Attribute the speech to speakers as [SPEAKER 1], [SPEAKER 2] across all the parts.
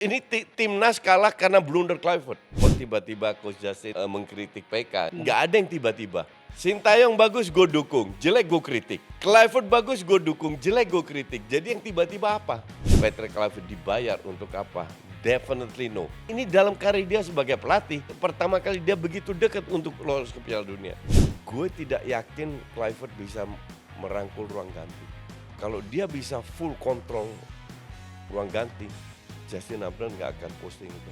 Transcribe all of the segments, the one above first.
[SPEAKER 1] Ini timnas kalah karena blunder Kluivert. Kok tiba-tiba Coach Justin mengkritik PK? Nggak ada yang tiba-tiba. Sintayong bagus, gue dukung. Jelek, gue kritik. Kluivert bagus, gue dukung. Jelek, gue kritik. Jadi yang tiba-tiba apa? Patrick Kluivert dibayar untuk apa? Definitely no. Ini dalam karir dia sebagai pelatih. Pertama kali dia begitu dekat untuk lolos ke Piala Dunia. Gue tidak yakin Kluivert bisa merangkul ruang ganti. Kalau dia bisa full kontrol ruang ganti, Justin Abraham nggak akan posting itu.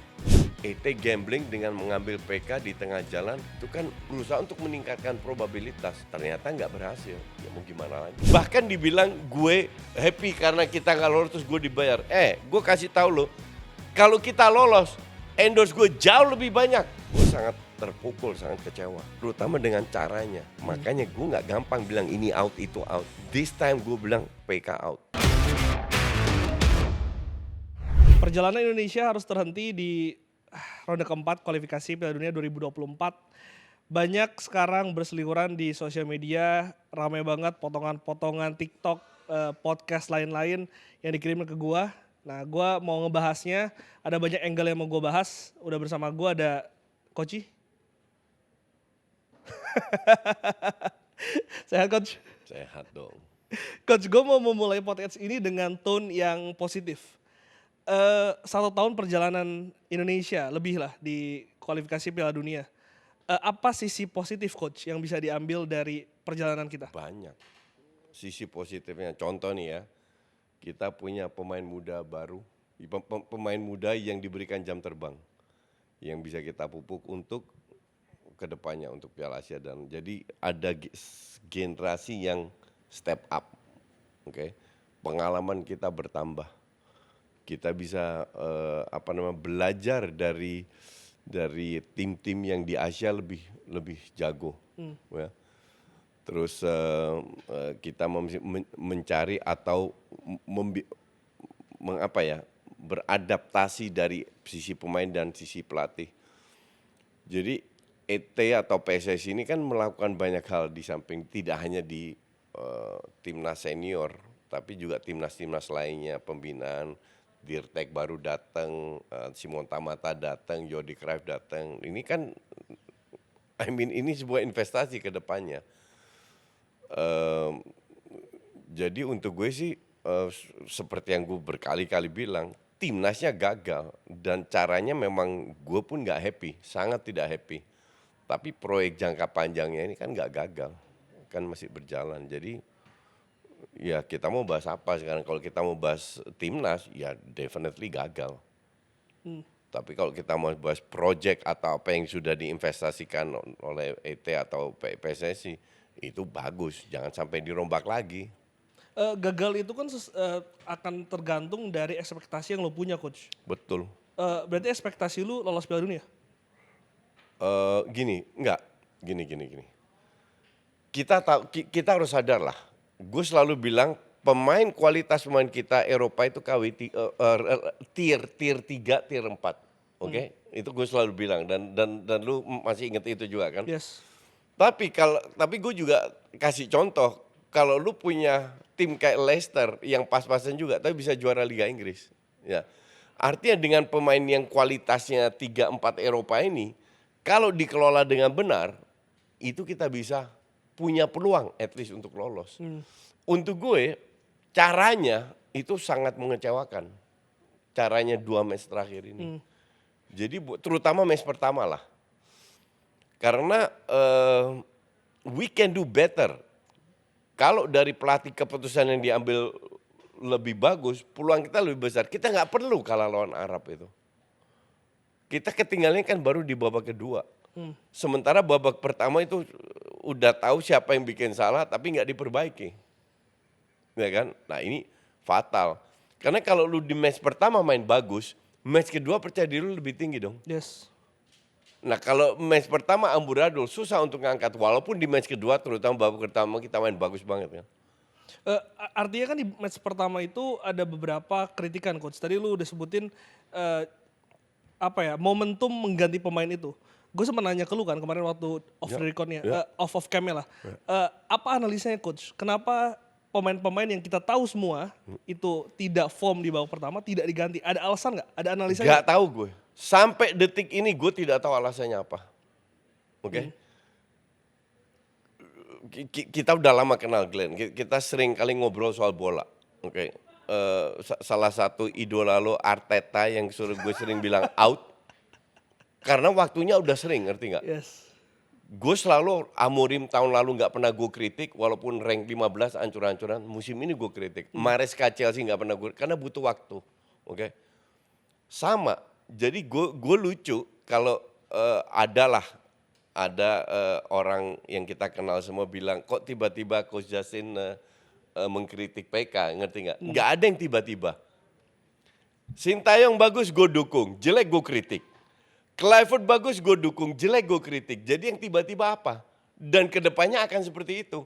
[SPEAKER 1] ET gambling dengan mengambil PK di tengah jalan itu kan berusaha untuk meningkatkan probabilitas. Ternyata nggak berhasil. Ya mau gimana lagi. Bahkan dibilang gue happy karena kita nggak lolos terus gue dibayar. Gue kasih tahu lo, kalau kita lolos, endorse gue jauh lebih banyak. Gue sangat terpukul, sangat kecewa. Terutama dengan caranya. Makanya gue nggak gampang bilang ini out, itu out. This time gue bilang PK out.
[SPEAKER 2] Perjalanan Indonesia harus terhenti di ronde keempat kualifikasi Piala Dunia 2024. Banyak sekarang berseliweran di sosial media, ramai banget potongan-potongan TikTok, podcast lain-lain yang dikirim ke gua. Nah, gua mau ngebahasnya, ada banyak angle yang mau gua bahas. Udah bersama gua ada Koci. Sehat, Coach?
[SPEAKER 1] Sehat dong.
[SPEAKER 2] Coach, gue mau memulai podcast ini dengan tone yang positif. 1 tahun perjalanan Indonesia lebih lah di kualifikasi Piala Dunia. Apa sisi positif, Coach, yang bisa diambil dari perjalanan kita?
[SPEAKER 1] Banyak sisi positifnya. Contoh nih ya, kita punya pemain muda baru, pemain muda yang diberikan jam terbang, yang bisa kita pupuk untuk kedepannya untuk Piala Asia. Dan jadi ada generasi yang step up, oke? Pengalaman kita bertambah. Kita bisa belajar dari tim-tim yang di Asia lebih jago, ya. Terus kita mencari atau beradaptasi dari sisi pemain dan sisi pelatih. Jadi ET atau PSSI ini kan melakukan banyak hal di samping tidak hanya di timnas senior, tapi juga timnas-timnas lainnya, pembinaan. Dirtek baru datang, Simon Tamata datang, Jordi Cruyff datang. Ini kan, ini sebuah investasi ke depannya. Jadi untuk gue sih, seperti yang gue berkali-kali bilang, timnasnya gagal. Dan caranya memang gue pun nggak happy, sangat tidak happy. Tapi proyek jangka panjangnya ini kan nggak gagal, kan masih berjalan. Jadi ya kita mau bahas apa sekarang? Kalau kita mau bahas timnas, ya definitely gagal. Tapi kalau kita mau bahas project atau apa yang sudah diinvestasikan oleh ET atau PSSI, itu bagus. Jangan sampai dirombak lagi.
[SPEAKER 2] Gagal itu kan akan tergantung dari ekspektasi yang lo punya, Coach.
[SPEAKER 1] Betul.
[SPEAKER 2] Berarti ekspektasi lu lolos Piala Dunia?
[SPEAKER 1] Gini. Kita harus sadar lah. Gue selalu bilang kualitas pemain kita Eropa itu tier 3, tier 4. Oke? Itu gue selalu bilang dan lu masih inget itu juga kan?
[SPEAKER 2] Yes.
[SPEAKER 1] Tapi gue juga kasih contoh, kalau lu punya tim kayak Leicester yang pas-pasan juga tapi bisa juara Liga Inggris. Ya. Artinya dengan pemain yang kualitasnya 3, 4 Eropa ini, kalau dikelola dengan benar, itu kita bisa punya peluang at least untuk lolos. Untuk gue, caranya itu sangat mengecewakan. Caranya 2 match terakhir ini. Jadi terutama match pertama lah. Karena we can do better. Kalau dari pelatih keputusan yang diambil lebih bagus, peluang kita lebih besar. Kita nggak perlu kalah lawan Arab itu. Kita ketinggalannya kan baru di babak kedua. Sementara babak pertama itu udah tahu siapa yang bikin salah tapi nggak diperbaiki. Ya kan? Nah ini fatal. Karena kalau lu di match pertama main bagus, match kedua percaya diri lu lebih tinggi dong.
[SPEAKER 2] Yes.
[SPEAKER 1] Nah kalau match pertama amburadul susah untuk ngangkat. Walaupun di match kedua terutama babak pertama kita main bagus banget ya.
[SPEAKER 2] Artinya kan di match pertama itu ada beberapa kritikan, Coach. Tadi lu udah sebutin momentum mengganti pemain itu. Gue sempat nanya ke lu kan kemarin waktu off the record-nya, off camnya lah. Apa analisanya, Coach? Kenapa pemain-pemain yang kita tahu semua itu tidak form di babak pertama tidak diganti. Ada alasan nggak? Ada analisa
[SPEAKER 1] Gak tahu gue. Sampai detik ini gue tidak tahu alasannya apa. Oke. Kita udah lama kenal Glenn. Kita sering kali ngobrol soal bola. Oke. Salah satu idola lo Arteta yang suruh gue sering bilang out. Karena waktunya udah sering, ngerti nggak?
[SPEAKER 2] Yes.
[SPEAKER 1] Gue selalu Amorim tahun lalu nggak pernah gue kritik, walaupun rank 15 ancur-ancuran. Musim ini gue kritik. Maresca Chelsea nggak pernah gue, karena butuh waktu. Oke. Sama. Jadi gue lucu kalau ada orang yang kita kenal semua bilang kok tiba-tiba Coach Justin mengkritik PK, ngerti nggak? Nggak ada yang tiba-tiba. Sintayong bagus gue dukung, jelek gue kritik. Clifford bagus gue dukung, jelek gue kritik. Jadi yang tiba-tiba apa? Dan kedepannya akan seperti itu.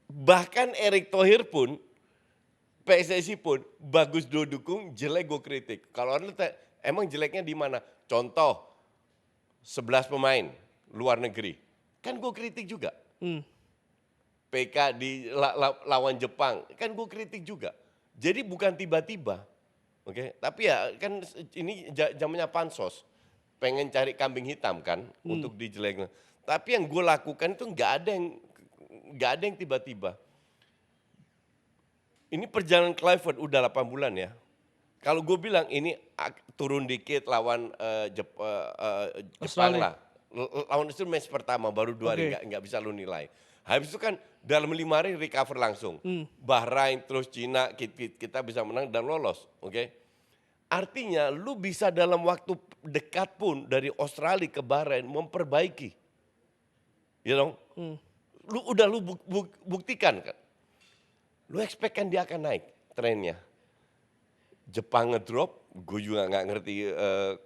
[SPEAKER 1] Bahkan Erick Thohir pun, PSSI pun bagus gue dukung, jelek gue kritik. Kalau emang jeleknya di mana? Contoh, 11 pemain luar negeri. Kan gue kritik juga. PK di lawan Jepang, kan gue kritik juga. Jadi bukan tiba-tiba. Oke, tapi ya kan ini zamannya pansos. Pengen cari kambing hitam kan untuk dijelekin. Tapi yang gue lakukan itu nggak ada yang tiba-tiba. Ini perjalanan Clifford udah 8 bulan ya. Kalau gue bilang ini turun dikit lawan Jepang
[SPEAKER 2] Australia.
[SPEAKER 1] lah. Lawan itu match pertama baru 2 hari nggak bisa lu nilai. Habis itu kan dalam 5 hari recover langsung. Bahrain terus Cina kita bisa menang dan lolos, oke? Artinya lu bisa dalam waktu dekat pun dari Australia ke Bahrain memperbaiki. You know? Lu buktikan kan. Lu expect kan dia akan naik trennya. Jepang ngedrop, gue juga nggak ngerti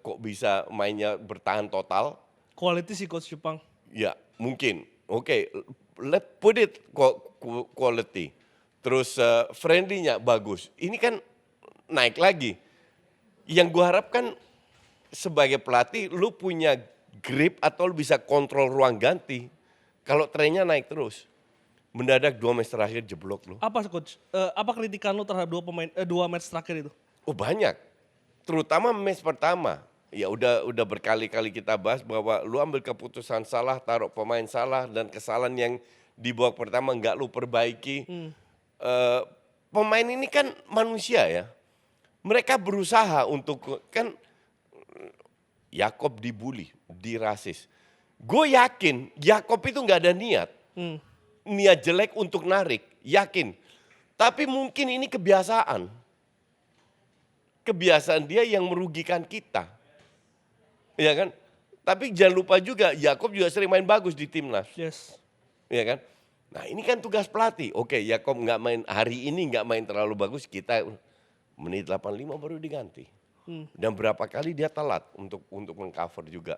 [SPEAKER 1] kok bisa mainnya bertahan total.
[SPEAKER 2] Quality sih coach Jepang.
[SPEAKER 1] Ya mungkin, oke, let's put it quality. Terus friendly-nya bagus. Ini kan naik lagi. Yang gue harapkan sebagai pelatih, lu punya grip atau lu bisa kontrol ruang ganti. Kalau trennya naik terus, mendadak 2 match terakhir jeblok lu.
[SPEAKER 2] Apa coach? Apa kritikan lu terhadap dua match terakhir itu?
[SPEAKER 1] Oh banyak, terutama match pertama. Ya udah berkali-kali kita bahas bahwa lu ambil keputusan salah, taruh pemain salah, dan kesalahan yang di babak pertama nggak lu perbaiki. Pemain ini kan manusia ya. Mereka berusaha untuk, kan Yakob dibully, dirasis. Gue yakin Yakob itu nggak ada niat. Niat jelek untuk narik, yakin. Tapi mungkin ini kebiasaan. Kebiasaan dia yang merugikan kita. Ya kan? Tapi jangan lupa juga Yakob juga sering main bagus di timnas.
[SPEAKER 2] Yes.
[SPEAKER 1] Ya kan? Nah ini kan tugas pelatih. Oke, Yakob nggak main hari ini, nggak main terlalu bagus, kita menit 85 baru diganti. Dan berapa kali dia telat untuk mengcover juga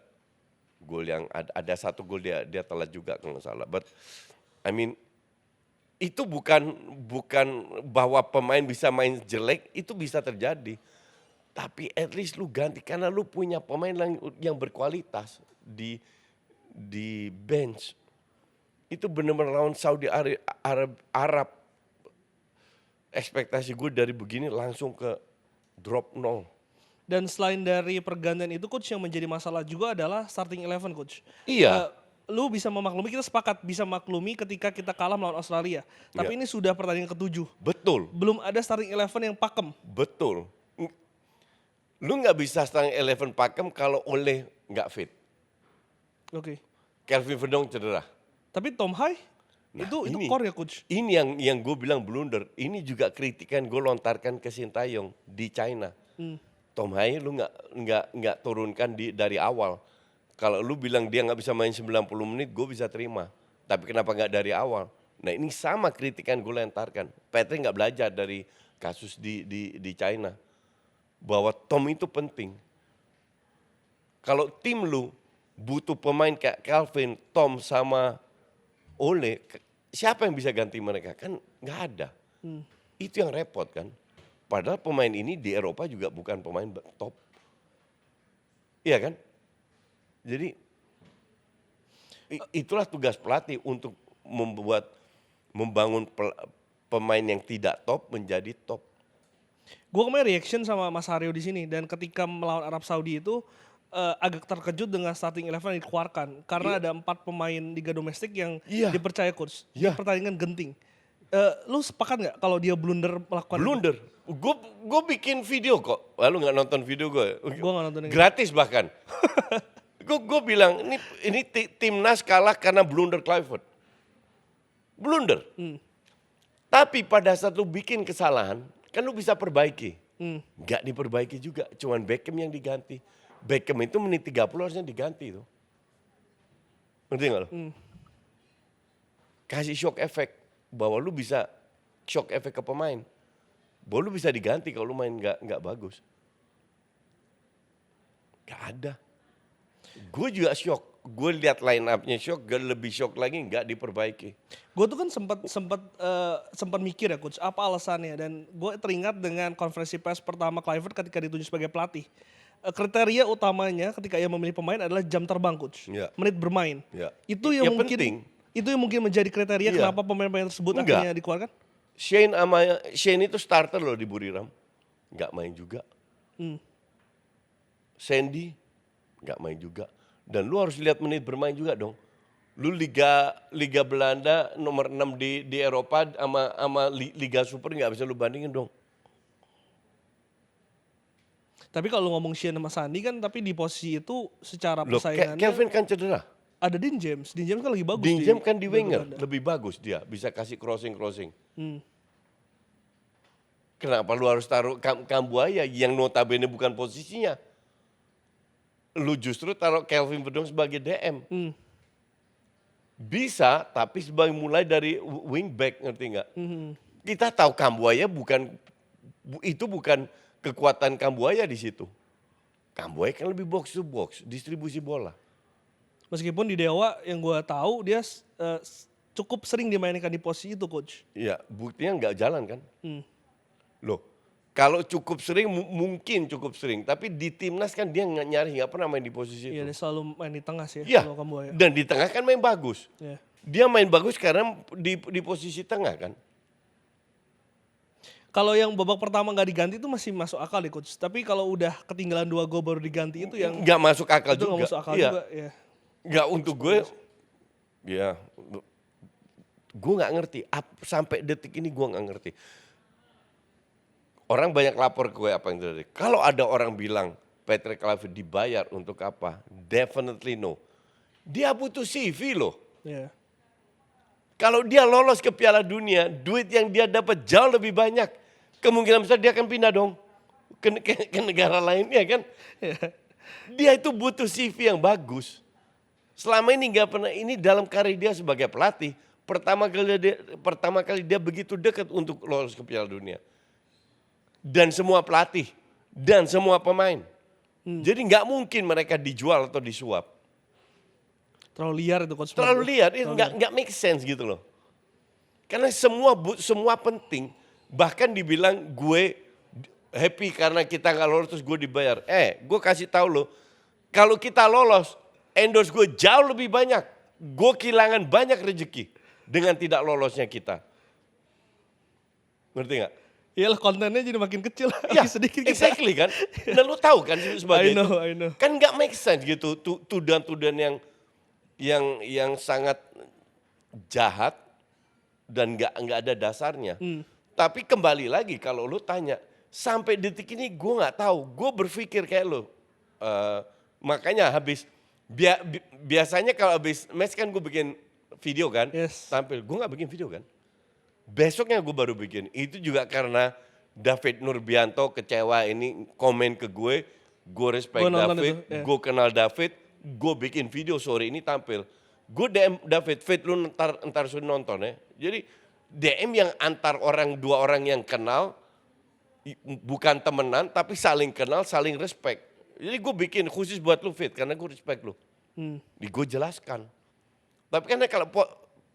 [SPEAKER 1] gol yang ada satu gol dia telat juga kalau nggak salah. But I mean itu bukan bahwa pemain bisa main jelek, itu bisa terjadi. Tapi at least lu ganti karena lu punya pemain yang berkualitas di bench. Itu benar-benar lawan Saudi Arab. Ekspektasi gue dari begini langsung ke drop 0.
[SPEAKER 2] Dan selain dari pergantian itu coach, yang menjadi masalah juga adalah starting 11 coach.
[SPEAKER 1] Iya.
[SPEAKER 2] Lu bisa memaklumi, kita sepakat bisa maklumi ketika kita kalah melawan Australia. Tapi ini sudah pertandingan ke-7.
[SPEAKER 1] Betul.
[SPEAKER 2] Belum ada starting 11 yang pakem.
[SPEAKER 1] Betul. Lu nggak bisa starting 11 pakem kalau Oleh nggak fit.
[SPEAKER 2] Oke.
[SPEAKER 1] Kelvin Verdong cedera.
[SPEAKER 2] Tapi Tom Hai itu core ya coach.
[SPEAKER 1] Ini yang gue bilang blunder. Ini juga kritikan gue lontarkan ke Sintayong di China. Tom Hai lu nggak turunkan dari awal. Kalau lu bilang dia nggak bisa main 90 menit, gue bisa terima. Tapi kenapa nggak dari awal? Nah ini sama kritikan gue lontarkan. Patrick nggak belajar dari kasus di China. Bahwa Tom itu penting. Kalau tim lu butuh pemain kayak Calvin, Tom sama Ole, siapa yang bisa ganti mereka? Kan nggak ada. Itu yang repot kan. Padahal pemain ini di Eropa juga bukan pemain top. Iya kan? Jadi itulah tugas pelatih untuk membangun pemain yang tidak top menjadi top.
[SPEAKER 2] Gue kemarin reaction sama Mas Haryo di sini dan ketika melawan Arab Saudi itu agak terkejut dengan starting 11 yang dikeluarkan karena ada 4 pemain liga domestik yang
[SPEAKER 1] Iya.
[SPEAKER 2] dipercaya coach di
[SPEAKER 1] Iya.
[SPEAKER 2] pertandingan genting. Lu sepakat nggak kalau dia blunder melakukan itu?
[SPEAKER 1] Blunder. Gue bikin video kok. Lalu nggak nonton video gue.
[SPEAKER 2] Gue nggak nonton ini.
[SPEAKER 1] Gratis bahkan. Gue bilang ini timnas kalah karena blunder Kluivert. Blunder. Tapi pada saat lu bikin kesalahan, kan lu bisa perbaiki. Nggak diperbaiki juga, cuman Beckham yang diganti. Beckham itu menit 30 harusnya diganti itu. Ngerti nggak lo? Kasih shock effect bahwa lu bisa shock effect ke pemain. Bahwa lu bisa diganti kalau lu main nggak bagus. Nggak ada. Gue juga shock. Gue lihat line up-nya shock, gue lebih shock lagi nggak diperbaiki.
[SPEAKER 2] Gue tuh kan sempat mikir ya coach, apa alasannya, dan gue teringat dengan konferensi pers pertama Kluivert ketika ditunjuk sebagai pelatih. Kriteria utamanya ketika ia memilih pemain adalah jam terbang coach,
[SPEAKER 1] Ya.
[SPEAKER 2] menit bermain.
[SPEAKER 1] Ya.
[SPEAKER 2] Itu yang mungkin
[SPEAKER 1] penting.
[SPEAKER 2] itu yang mungkin menjadi kriteria
[SPEAKER 1] Iya.
[SPEAKER 2] kenapa pemain-pemain tersebut
[SPEAKER 1] Enggak.
[SPEAKER 2] akhirnya dikeluarkan.
[SPEAKER 1] Shane itu starter loh di Buriram, nggak main juga. Sandy nggak main juga. Dan lu harus lihat menit bermain juga dong. Lu Liga Belanda nomor 6 di Eropa sama Liga Super nggak bisa lu bandingin dong.
[SPEAKER 2] Tapi kalau ngomong Shane sama Sandi kan, tapi di posisi itu secara
[SPEAKER 1] Loh,
[SPEAKER 2] persaingannya
[SPEAKER 1] Kelvin kan cedera.
[SPEAKER 2] ada Dean James. Dean James kan lagi bagus.
[SPEAKER 1] Dean James kan di winger,
[SPEAKER 2] Belanda.
[SPEAKER 1] lebih bagus dia, bisa kasih crossing. Kenapa lu harus taruh Kambuaya yang notabene bukan posisinya? Lu justru taruh Kelvin Bedong sebagai DM. Bisa, tapi sebagai mulai dari wingback, ngerti nggak? Kita tahu Kambuaya itu bukan kekuatan Kambuaya di situ. Kambuaya kan lebih box to box, distribusi bola.
[SPEAKER 2] Meskipun di Dewa yang gue tahu dia cukup sering dimainkan di posisi itu coach.
[SPEAKER 1] Iya, buktinya nggak jalan kan? Loh, kalau cukup sering mungkin cukup sering, tapi di timnas kan dia nggak pernah main di posisi
[SPEAKER 2] Iya,
[SPEAKER 1] itu.
[SPEAKER 2] dia selalu main di tengah sih
[SPEAKER 1] Iya,
[SPEAKER 2] kalau Kambuaya.
[SPEAKER 1] dan di tengah kan main bagus.
[SPEAKER 2] Iya.
[SPEAKER 1] Dia main bagus karena di posisi tengah kan.
[SPEAKER 2] Kalau yang babak pertama nggak diganti itu masih masuk akal ya coach. Tapi kalau udah ketinggalan 2 gol baru diganti itu yang
[SPEAKER 1] Nggak masuk akal
[SPEAKER 2] itu nggak
[SPEAKER 1] juga.
[SPEAKER 2] masuk akal
[SPEAKER 1] Iya.
[SPEAKER 2] juga. Ya.
[SPEAKER 1] Nggak untuk gue, ya, gue nggak ngerti. Sampai detik ini gue nggak ngerti. Orang banyak lapor ke gue apa yang terjadi. Kalau ada orang bilang Patrick Kluivert dibayar untuk apa? Definitely no. Dia butuh CV loh.
[SPEAKER 2] Iya.
[SPEAKER 1] Kalau dia lolos ke Piala Dunia, duit yang dia dapat jauh lebih banyak. Kemungkinan besar dia akan pindah dong ke negara lainnya kan. Dia itu butuh CV yang bagus. Selama ini nggak pernah, ini dalam karir dia sebagai pelatih, pertama kali dia begitu dekat untuk lolos ke Piala Dunia. Dan semua pelatih dan semua pemain. Jadi nggak mungkin mereka dijual atau disuap.
[SPEAKER 2] Terlalu liar itu coach.
[SPEAKER 1] Terlalu liar, nggak make sense gitu loh. Karena semua penting. Bahkan dibilang gue happy karena kita nggak lolos terus gue dibayar. Gue kasih tahu lo, kalau kita lolos, endorse gue jauh lebih banyak. Gue kehilangan banyak rezeki dengan tidak lolosnya kita. Ngerti nggak?
[SPEAKER 2] Iyalah, kontennya jadi makin kecil.
[SPEAKER 1] Ya,
[SPEAKER 2] sedikit kita.
[SPEAKER 1] exactly kan. Dan lu tahu kan sebagai
[SPEAKER 2] I know,
[SPEAKER 1] itu.
[SPEAKER 2] I know.
[SPEAKER 1] Kan nggak make sense gitu tuduhan-tuduhan yang sangat jahat dan nggak ada dasarnya. Tapi kembali lagi kalau lu tanya, sampai detik ini gue nggak tahu. Gue berpikir kayak lu. Makanya biasanya kalau habis match kan gue bikin video kan,
[SPEAKER 2] Yes.
[SPEAKER 1] tampil. Gue nggak bikin video kan. Besoknya gue baru bikin. Itu juga karena David Nurbianto kecewa ini komen ke gue respect
[SPEAKER 2] Gua nonton
[SPEAKER 1] David,
[SPEAKER 2] itu, ya.
[SPEAKER 1] gue kenal David, gue bikin video sore ini tampil. Gue DM David, lu ntar suruh nonton ya. Jadi DM yang antar dua orang yang kenal, bukan temenan tapi saling kenal, saling respect. Jadi gue bikin khusus buat lu Fit, karena gue respect lu. Gue jelaskan. Tapi kan kalau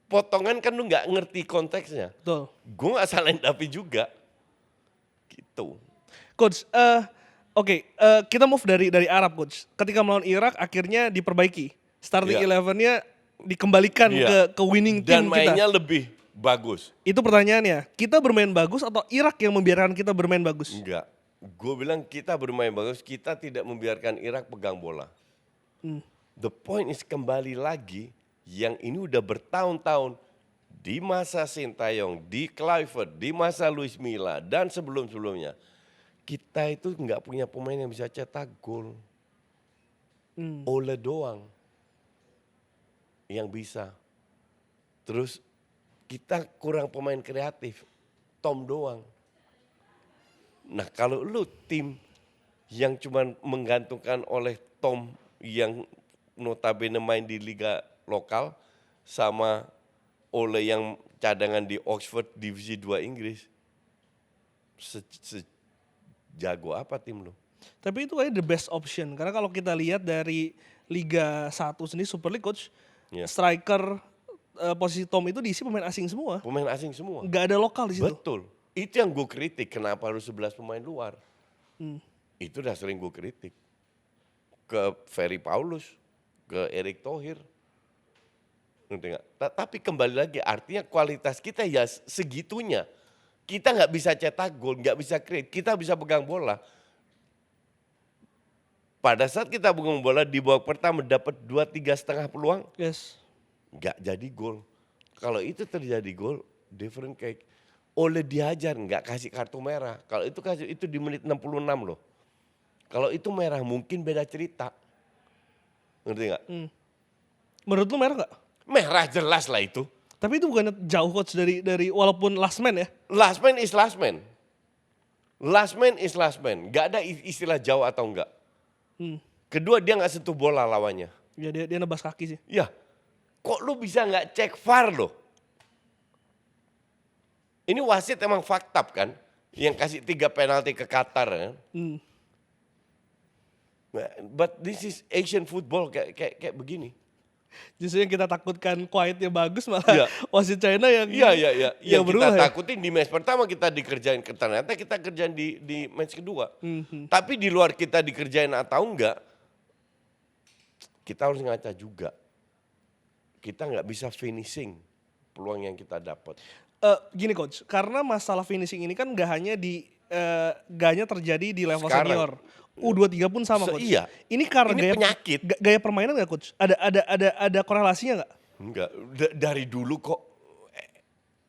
[SPEAKER 1] potongan kan lu nggak ngerti konteksnya.
[SPEAKER 2] Betul.
[SPEAKER 1] Gue nggak salahin David juga. Gitu.
[SPEAKER 2] Coach, oke, kita move dari Arab coach. Ketika melawan Irak akhirnya diperbaiki. Starting
[SPEAKER 1] Iya.
[SPEAKER 2] 11-nya dikembalikan
[SPEAKER 1] Iya.
[SPEAKER 2] ke winning
[SPEAKER 1] Dan
[SPEAKER 2] team kita.
[SPEAKER 1] mainnya lebih Bagus.
[SPEAKER 2] Itu pertanyaannya, kita bermain bagus atau Irak yang membiarkan kita bermain bagus?
[SPEAKER 1] Enggak. Gue bilang kita bermain bagus, kita tidak membiarkan Irak pegang bola. The point is kembali lagi, yang ini udah bertahun-tahun di masa Sintayong, di Kluivert, di masa Luis Milla dan sebelum-sebelumnya. Kita itu nggak punya pemain yang bisa cetak gol. Ole doang yang bisa. Terus kita kurang pemain kreatif, Tom doang. Nah kalau lu tim yang cuma menggantungkan oleh Tom yang notabene main di liga lokal sama Ole yang cadangan di Oxford Divisi 2 Inggris, sejago apa tim lu?
[SPEAKER 2] Tapi itu kayaknya the best option, karena kalau kita lihat dari Liga 1 sendiri Super League coach,
[SPEAKER 1] Ya.
[SPEAKER 2] striker posisi Tom itu diisi pemain asing semua,
[SPEAKER 1] Pemain asing semua.
[SPEAKER 2] nggak ada lokal di situ.
[SPEAKER 1] Betul. Itu yang gue kritik, kenapa harus 11 pemain luar. Itu udah sering gue kritik. Ke Ferry Paulus, ke Erick Thohir. Ngerti nggak? Tapi kembali lagi, artinya kualitas kita ya segitunya. Kita nggak bisa cetak gol, nggak bisa create, kita bisa pegang bola. Pada saat kita pegang bola di babak pertama dapat 2-3,5 peluang,
[SPEAKER 2] Yes.
[SPEAKER 1] nggak jadi gol. Kalau itu terjadi gol, different cake. Oleh dihajar, nggak kasih kartu merah. Kalau itu di menit 66 loh. Kalau itu merah mungkin beda cerita. Ngerti nggak?
[SPEAKER 2] Menurut lu merah nggak?
[SPEAKER 1] Merah jelas lah itu.
[SPEAKER 2] Tapi itu bukannya jauh coach dari walaupun last man ya?
[SPEAKER 1] Last man is last man. Last man is last man. Nggak ada istilah jauh atau enggak. Kedua dia nggak sentuh bola lawannya.
[SPEAKER 2] Ya dia nebas kaki sih.
[SPEAKER 1] Ya, kok lu bisa nggak cek VAR loh? Ini wasit emang fakta kan? Yang kasih 3 penalti ke Qatar kan? But this is Asian football kayak begini.
[SPEAKER 2] Justru yang kita takutkan quietnya bagus malah
[SPEAKER 1] Iya.
[SPEAKER 2] wasit China yang
[SPEAKER 1] Iya.
[SPEAKER 2] yang
[SPEAKER 1] Yang kita
[SPEAKER 2] berulah ya.
[SPEAKER 1] takutin di match pertama kita dikerjain, ternyata kita kerjain di match kedua. Tapi di luar kita dikerjain atau enggak, kita harus ngaca juga. Kita nggak bisa finishing peluang yang kita dapat.
[SPEAKER 2] Gini coach, karena masalah finishing ini kan gak hanya terjadi di level
[SPEAKER 1] Sekarang.
[SPEAKER 2] senior. U23 pun sama coach.
[SPEAKER 1] Iya.
[SPEAKER 2] Ini karena
[SPEAKER 1] Ini penyakit.
[SPEAKER 2] Gaya permainan gak coach? Ada korelasinya gak?
[SPEAKER 1] Enggak, dari dulu kok.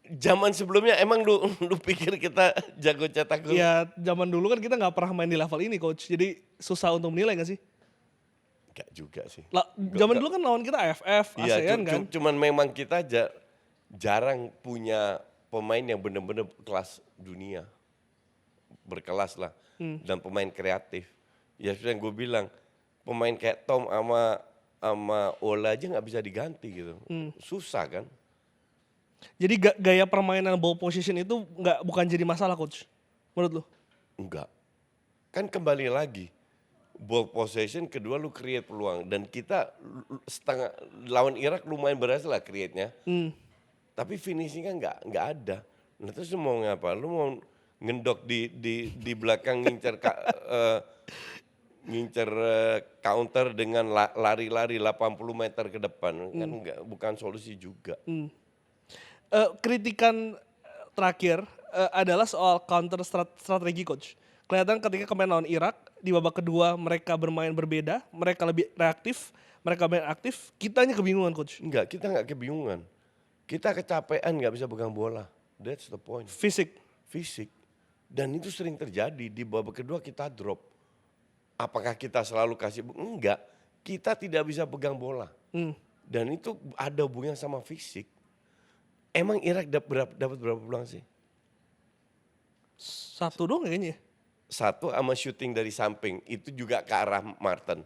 [SPEAKER 1] Zaman sebelumnya emang lu pikir kita jago cetak gol?
[SPEAKER 2] Ya zaman dulu kan kita gak pernah main di level ini coach. Jadi susah untuk menilai gak sih?
[SPEAKER 1] Enggak juga sih.
[SPEAKER 2] Zaman dulu kan lawan kita AFF,
[SPEAKER 1] Iya,
[SPEAKER 2] ASEAN kan?
[SPEAKER 1] cuman memang kita jarang punya pemain yang benar-benar kelas dunia. Berkelas lah. Dan pemain kreatif. Ya sudah yang gue bilang, pemain kayak Tom sama Ola aja nggak bisa diganti gitu. Susah kan?
[SPEAKER 2] Jadi gaya permainan ball position itu bukan jadi masalah coach, menurut lu?
[SPEAKER 1] Enggak. Kan kembali lagi, ball possession kedua lu create peluang. Dan kita setengah lawan Irak lumayan berhasil lah create-nya. Tapi finishingnya nggak ada. Nah terus lu mau ngapa? Lu mau ngendok di belakang ngincer counter dengan lari-lari 80 meter ke depan. Kan bukan solusi juga.
[SPEAKER 2] Kritikan terakhir adalah soal counter strategi coach. Kelihatan ketika kemarin lawan Irak di babak kedua mereka bermain berbeda, mereka lebih reaktif, mereka main aktif, kitanya kebingungan coach.
[SPEAKER 1] Enggak, kita nggak kebingungan. Kita kecapean nggak bisa pegang bola. That's the point.
[SPEAKER 2] Fisik.
[SPEAKER 1] Dan itu sering terjadi di babak kedua kita drop. Apakah kita selalu kasih? Enggak, kita tidak bisa pegang bola. Dan itu ada hubungannya sama fisik. Emang Irak dapat berapa peluang sih?
[SPEAKER 2] 1 doang kayaknya.
[SPEAKER 1] 1 sama shooting dari samping, itu juga ke arah Martin.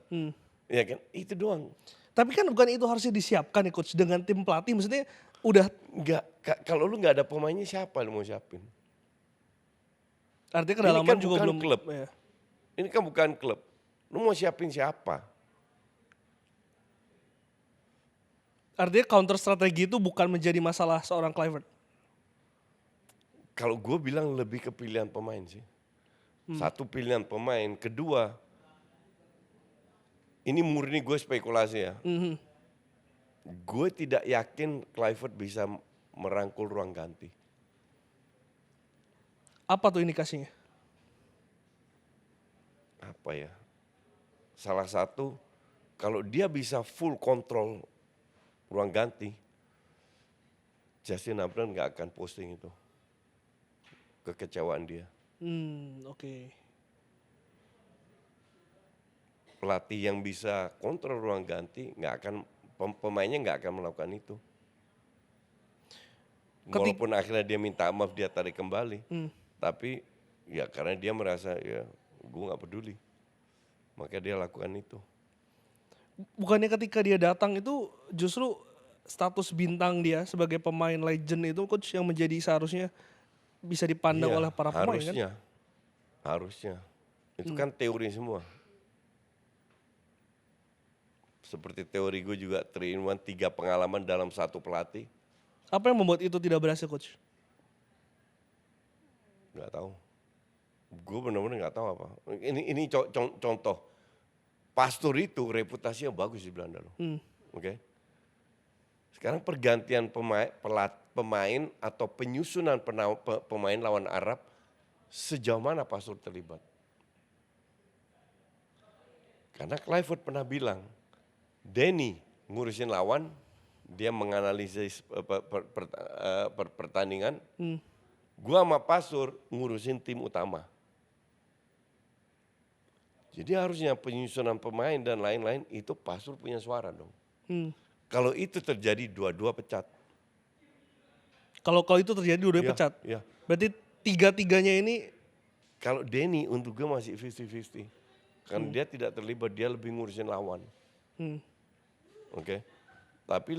[SPEAKER 1] Ya kan, itu doang.
[SPEAKER 2] Tapi kan bukan itu harusnya disiapkan nih coach dengan tim pelatih, maksudnya udah.
[SPEAKER 1] Enggak, kalau lu nggak ada pemainnya siapa lu mau siapin?
[SPEAKER 2] Artinya kedalaman
[SPEAKER 1] kan
[SPEAKER 2] juga
[SPEAKER 1] bukan
[SPEAKER 2] belum.
[SPEAKER 1] klub.
[SPEAKER 2] Ya.
[SPEAKER 1] Ini kan bukan klub. Lu mau siapin siapa?
[SPEAKER 2] Artinya counter strategi itu bukan menjadi masalah seorang Kluivert.
[SPEAKER 1] Kalau gue bilang lebih ke pilihan pemain sih. 1 pilihan pemain, kedua ini murni gue spekulasi ya. Gue tidak yakin Kluivert bisa merangkul ruang ganti.
[SPEAKER 2] Apa tuh indikasinya?
[SPEAKER 1] Apa ya? Salah satu, kalau dia bisa full kontrol ruang ganti, Justin Abraham nggak akan posting itu. Kekecewaan dia.
[SPEAKER 2] Oke.
[SPEAKER 1] Pelatih yang bisa kontrol ruang ganti nggak akan, pemainnya nggak akan melakukan itu. Walaupun akhirnya dia minta maaf, dia tarik kembali. Tapi ya karena dia merasa ya gue nggak peduli. Maka dia lakukan itu.
[SPEAKER 2] Bukannya ketika dia datang itu justru status bintang dia sebagai pemain legend itu coach yang menjadi seharusnya bisa dipandang
[SPEAKER 1] Iya,
[SPEAKER 2] oleh para pemain kan?
[SPEAKER 1] Harusnya. Itu kan teori semua. Seperti teori gue juga 3-in-1, 3 pengalaman dalam satu pelatih.
[SPEAKER 2] Apa yang membuat itu tidak berhasil coach?
[SPEAKER 1] Nggak tahu. Gue benar-benar nggak tahu apa. Ini contoh. Pastor itu reputasinya bagus di Belanda loh. Oke. Sekarang pergantian pemain atau penyusunan pemain lawan Arab, sejauh mana Pastor terlibat? Karena Clifford pernah bilang, Denny ngurusin lawan, dia menganalisis pertandingan, gua sama Pastor ngurusin tim utama. Jadi harusnya penyusunan pemain dan lain-lain itu Pastor punya suara dong. Kalau itu terjadi dua-dua pecat.
[SPEAKER 2] Kalau itu terjadi dua-duanya
[SPEAKER 1] Iya,
[SPEAKER 2] pecat.
[SPEAKER 1] iya.
[SPEAKER 2] Berarti tiga-tiganya ini
[SPEAKER 1] Kalau Denny untuk gue masih 50-50. Karena dia tidak terlibat, dia lebih ngurusin lawan. Oke. Tapi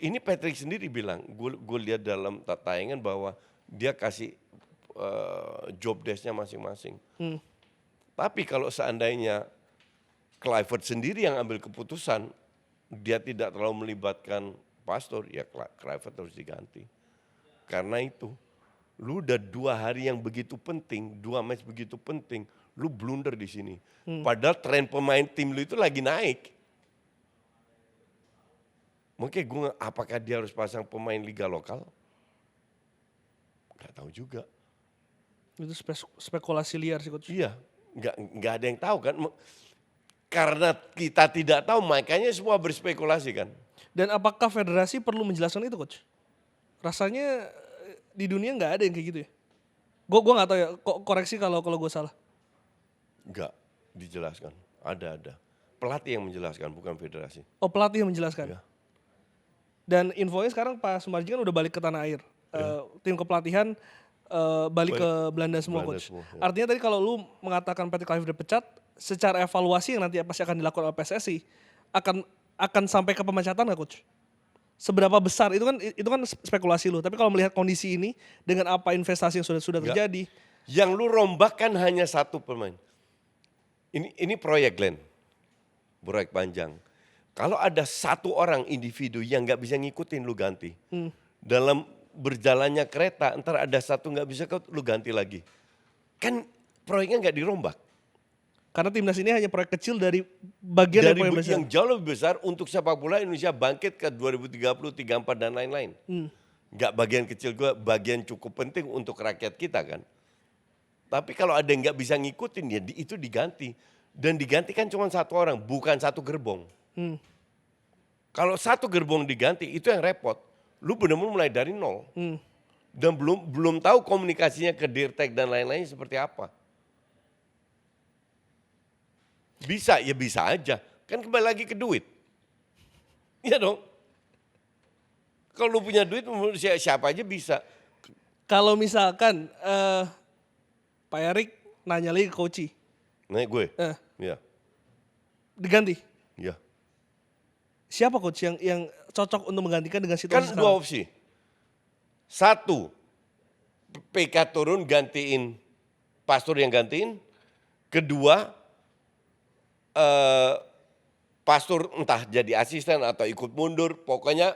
[SPEAKER 1] ini Patrick sendiri bilang, gue lihat dalam tayangan bahwa dia kasih job desk-nya masing-masing. Tapi kalau seandainya Clifford sendiri yang ambil keputusan, dia tidak terlalu melibatkan Pastor, ya Clifford harus diganti. Karena itu, lu udah 2 hari yang begitu penting, 2 match begitu penting, lu blunder di sini. Padahal tren pemain tim lu itu lagi naik. Mungkin apakah dia harus pasang pemain liga lokal? Gak tahu juga.
[SPEAKER 2] itu spekulasi liar sih coach.
[SPEAKER 1] Iya, nggak ada yang tahu kan. Karena kita tidak tahu, makanya semua berspekulasi kan.
[SPEAKER 2] Dan apakah federasi perlu menjelaskan itu coach? Rasanya di dunia nggak ada yang kayak gitu ya. Gue nggak tahu ya. Koreksi kalau gue salah.
[SPEAKER 1] Nggak dijelaskan. Ada. Pelatih yang menjelaskan, bukan federasi.
[SPEAKER 2] Oh pelatih yang menjelaskan.
[SPEAKER 1] Iya.
[SPEAKER 2] Dan infonya sekarang Pak Sumarji kan udah balik ke tanah air. Tim kepelatihan balik ke Belanda semua
[SPEAKER 1] Belanda
[SPEAKER 2] coach.
[SPEAKER 1] semua, ya.
[SPEAKER 2] Artinya tadi kalau lu mengatakan Patrick Kluivert dipecat, secara evaluasi yang nanti pasti akan dilakukan oleh PSSI akan sampai ke pemecatan nggak coach? Seberapa besar itu kan spekulasi lu. Tapi kalau melihat kondisi ini dengan apa investasi yang sudah
[SPEAKER 1] Nggak.
[SPEAKER 2] terjadi,
[SPEAKER 1] Yang lu rombakkan hanya satu pemain. Ini proyek Glenn, proyek panjang. Kalau ada satu orang individu yang nggak bisa ngikutin, lu ganti. Dalam berjalannya kereta, ntar ada satu nggak bisa, lu ganti lagi. Kan proyeknya nggak dirombak.
[SPEAKER 2] karena timnas ini hanya proyek kecil dari bagian
[SPEAKER 1] Dari
[SPEAKER 2] proyek besar.
[SPEAKER 1] yang jauh lebih besar untuk sepak bola Indonesia bangkit ke 2030, 34 dan lain-lain. Nggak bagian kecil gue, bagian cukup penting untuk rakyat kita kan. Tapi kalau ada yang nggak bisa ngikutin, ya itu diganti. Dan diganti kan cuma satu orang, bukan satu gerbong. Kalau satu gerbong diganti, itu yang repot. Lu benar-benar mulai dari nol. Dan belum tahu komunikasinya ke Dirtek dan lain-lain seperti apa. Bisa, ya bisa aja. Kan kembali lagi ke duit. Iya dong. Kalau lu punya duit, siapa aja bisa.
[SPEAKER 2] Kalau misalkan Pak Erik nanya lagi ke Koci,
[SPEAKER 1] Nah gue, ya,
[SPEAKER 2] diganti.
[SPEAKER 1] ya.
[SPEAKER 2] Siapa coach yang cocok untuk menggantikan dengan
[SPEAKER 1] Kan
[SPEAKER 2] situasi
[SPEAKER 1] dua
[SPEAKER 2] sekarang?
[SPEAKER 1] opsi. Satu, PK turun gantiin Pastor yang gantiin. Kedua, Pastor entah jadi asisten atau ikut mundur. Pokoknya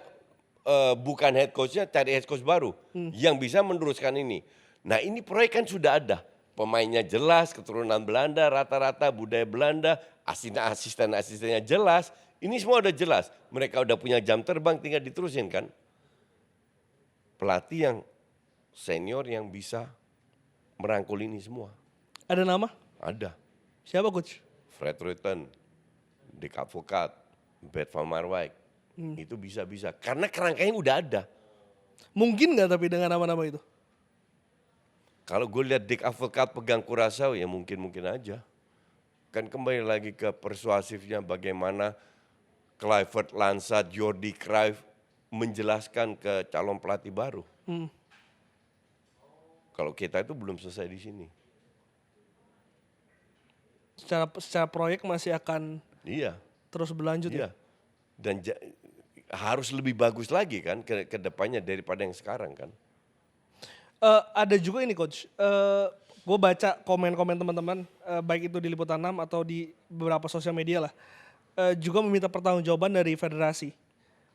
[SPEAKER 1] bukan head coachnya, cari head coach baru yang bisa meneruskan ini. Nah ini proyek kan sudah ada. Pemainnya jelas, keturunan Belanda, rata-rata budaya Belanda, asisten-asistennya jelas. Ini semua udah jelas. Mereka udah punya jam terbang, tinggal diterusin kan. pelatih yang senior yang bisa merangkul ini semua.
[SPEAKER 2] Ada nama?
[SPEAKER 1] Ada.
[SPEAKER 2] Siapa coach?
[SPEAKER 1] Fred Rutten, Dick Advocaat, Bert van Marwijk. Itu bisa-bisa. Karena kerangkanya udah ada.
[SPEAKER 2] Mungkin nggak tapi dengan nama-nama itu?
[SPEAKER 1] Kalau gue lihat Dick Advocaat pegang Curaçao ya mungkin-mungkin aja. Kan kembali lagi ke persuasifnya bagaimana Clifford Lansat, Jordi Cruyff menjelaskan ke calon pelatih baru. Kalau kita itu belum selesai di sini.
[SPEAKER 2] Secara proyek masih akan
[SPEAKER 1] Iya,
[SPEAKER 2] terus berlanjut ya?
[SPEAKER 1] iya. Dan harus lebih bagus lagi kan ke depannya daripada yang sekarang kan.
[SPEAKER 2] Ada juga ini coach, gue baca komen-komen teman-teman, baik itu di Liputan 6 atau di beberapa sosial media lah, juga meminta pertanggungjawaban dari federasi.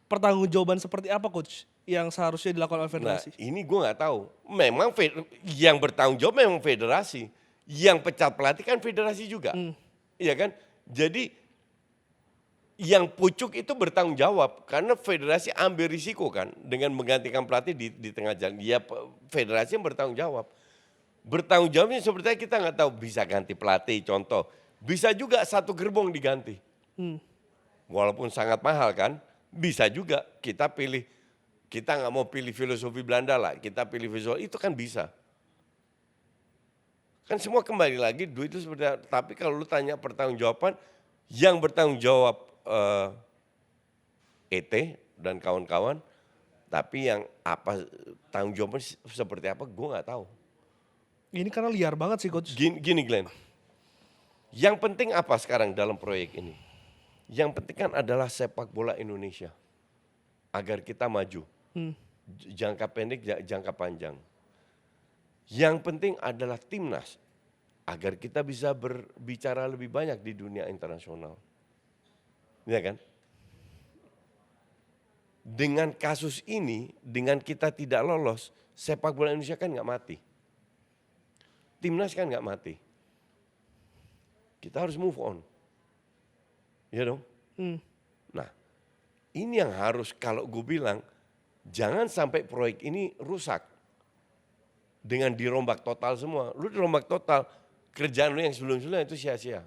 [SPEAKER 2] Pertanggungjawaban seperti apa coach yang seharusnya dilakukan oleh
[SPEAKER 1] Nah
[SPEAKER 2] federasi?
[SPEAKER 1] ini gue nggak tahu. Memang yang bertanggung jawab memang federasi. Yang pecat pelatih kan federasi juga. Iya kan? Jadi yang pucuk itu bertanggung jawab karena federasi ambil risiko kan dengan menggantikan pelatih di tengah jalan. Ya federasi yang bertanggung jawab. Bertanggung jawabnya sepertinya kita nggak tahu bisa ganti pelatih contoh. Bisa juga satu gerbong diganti. Walaupun sangat mahal kan. Bisa juga kita pilih. Kita nggak mau pilih filosofi Belanda lah. Kita pilih filosofi itu kan bisa. Kan semua kembali lagi duit itu seperti apa. Tapi kalau lu tanya pertanggungjawaban, yang bertanggung jawab ET dan kawan-kawan, tapi yang apa tanggung jawabnya seperti apa, gue nggak tahu.
[SPEAKER 2] Ini karena liar banget sih coach.
[SPEAKER 1] Gini Glenn, yang penting apa sekarang dalam proyek ini? Yang penting kan adalah sepak bola Indonesia agar kita maju, jangka pendek, jangka panjang. Yang penting adalah timnas agar kita bisa berbicara lebih banyak di dunia internasional. Ya kan? Dengan kasus ini, dengan kita tidak lolos, sepak bola Indonesia kan nggak mati. Timnas kan nggak mati. Kita harus move on. Ya dong? Nah, ini yang harus kalau gue bilang, jangan sampai proyek ini rusak. Dengan dirombak total semua. Lu dirombak total, kerjaan lu yang sebelum-sebelumnya itu sia-sia.